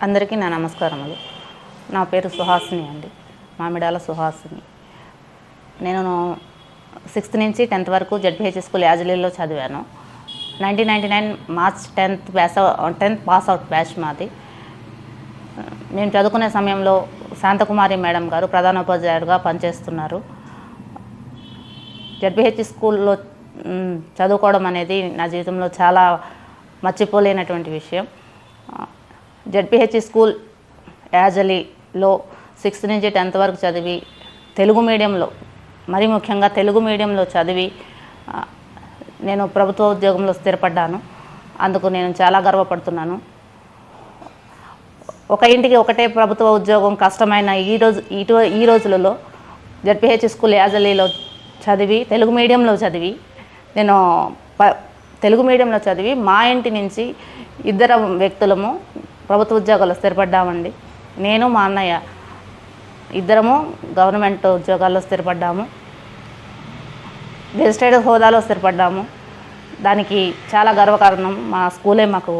అందరికీ నా నమస్కారములు. నా పేరు సుహాసిని అండి, మామిడాల సుహాసిని. నేను 6th నుంచి 10th వరకు జెడ్పీహెచ్ స్కూల్ యాజలీలో చదివాను. 1999 March 10th pass out batch మాది. మేము చదువుకునే సమయంలో శాంతకుమారి మేడం గారు ప్రధానోపాధ్యాయులుగా పనిచేస్తున్నారు. జెడ్పీహెచ్ స్కూల్లో చదువుకోవడం అనేది నా జీవితంలో చాలా మర్చిపోలేనటువంటి విషయం. జెడ్పీహెచ్ స్కూల్ యాజలీలో 6th నుంచి 10th వరకు చదివి తెలుగు మీడియంలో, మరీ ముఖ్యంగా తెలుగు మీడియంలో చదివి నేను ప్రభుత్వ ఉద్యోగంలో స్థిరపడ్డాను. అందుకు నేను చాలా గర్వపడుతున్నాను. ఒక ఇంటికి ఒకటే ప్రభుత్వ ఉద్యోగం కష్టమైన ఈ రోజులలో జెడ్పీహెచ్ స్కూల్ యాజలీలో చదివి తెలుగు మీడియంలో చదివి మా ఇంటి నుంచి ఇద్దరు వ్యక్తులము ప్రభుత్వ ఉద్యోగాల్లో స్థిరపడ్డామండి. నేను మా అన్నయ్య ఇద్దరము గవర్నమెంట్ ఉద్యోగాల్లో స్థిరపడ్డాము. గెజిటెడ్ హోదాలో స్థిరపడ్డాము. దానికి చాలా గర్వకారణం మా స్కూలే మాకు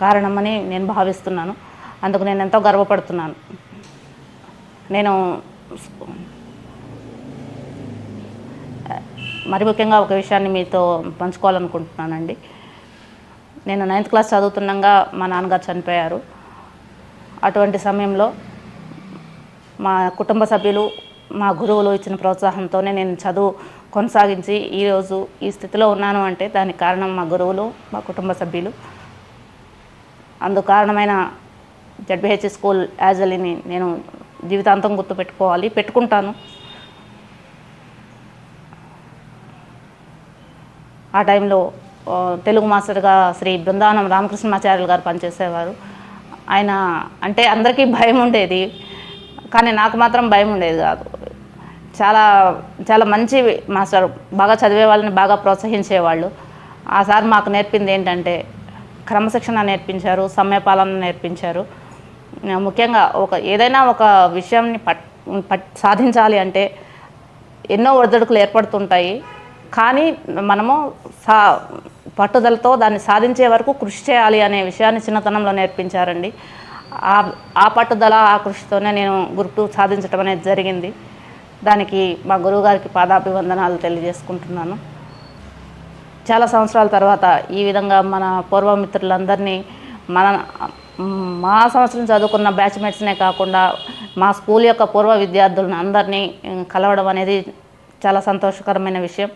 కారణమని నేను భావిస్తున్నాను. అందుకు నేను ఎంతో గర్వపడుతున్నాను. నేను మరి ముఖ్యంగా ఒక విషయాన్ని మీతో పంచుకోవాలనుకుంటున్నానండి. నేను 9th క్లాస్ చదువుతుండగా మా నాన్నగారు చనిపోయారు. అటువంటి సమయంలో మా కుటుంబ సభ్యులు, మా గురువులు ఇచ్చిన ప్రోత్సాహంతోనే నేను చదువు కొనసాగించి ఈరోజు ఈ స్థితిలో ఉన్నాను అంటే దానికి కారణం మా గురువులు, మా కుటుంబ సభ్యులు. అందుకు కారణమైన జెడ్పీహెచ్ స్కూల్ యాజలీని నేను జీవితాంతం పెట్టుకుంటాను. ఆ టైంలో తెలుగు మాస్టర్గా శ్రీ బృందావనం రామకృష్ణమాచార్యులు గారు పనిచేసేవారు. ఆయన అంటే అందరికీ భయం ఉండేది, కానీ నాకు మాత్రం భయం ఉండేది కాదు. చాలా చాలా మంచి మాస్టర్, బాగా చదివే వాళ్ళని బాగా ప్రోత్సహించేవాళ్ళు. ఆ సార్ మాకు నేర్పింది ఏంటంటే క్రమశిక్షణ నేర్పించారు, సమయపాలన నేర్పించారు. ముఖ్యంగా ఏదైనా ఒక విషయాన్ని సాధించాలి అంటే ఎన్నో ఒడిదుడుకులు ఏర్పడుతుంటాయి, కానీ మనము పట్టుదలతో దాన్ని సాధించే వరకు కృషి చేయాలి అనే విషయాన్ని చిన్నతనంలో నేర్పించారండి. ఆ పట్టుదల, ఆ కృషితోనే నేను గ్రూప్ 2 సాధించడం అనేది జరిగింది. దానికి మా గురువుగారికి పాదాభివందనాలు తెలియజేసుకుంటున్నాను. చాలా సంవత్సరాల తర్వాత ఈ విధంగా మన పూర్వమిత్రులందరినీ మా సంవత్సరం చదువుకున్న బ్యాచ్మేట్స్నే కాకుండా మా స్కూల్ యొక్క పూర్వ విద్యార్థులను అందరినీ కలవడం అనేది చాలా సంతోషకరమైన విషయం.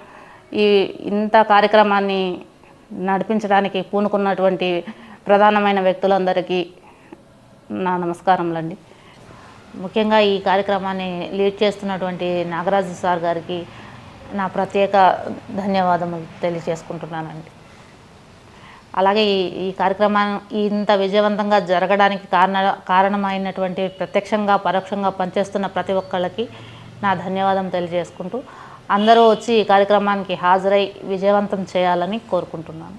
ఇంత కార్యక్రమాన్ని నడిపించడానికి పూనుకున్నటువంటి ప్రధానమైన వ్యక్తులందరికీ నా నమస్కారములండి. ముఖ్యంగా ఈ కార్యక్రమాన్ని లీడ్ చేస్తున్నటువంటి నాగరాజు సార్ గారికి నా ప్రత్యేక ధన్యవాదములు తెలియజేసుకుంటున్నానండి. అలాగే ఈ కార్యక్రమాన్ని ఇంత విజయవంతంగా జరగడానికి కారణమైనటువంటి ప్రత్యక్షంగా పరోక్షంగా పనిచేస్తున్న ప్రతి ఒక్కళ్ళకి నా ధన్యవాదం తెలియజేసుకుంటూ అందరూ వచ్చి ఈ కార్యక్రమానికి హాజరై విజయవంతం చేయాలని కోరుకుంటున్నాను.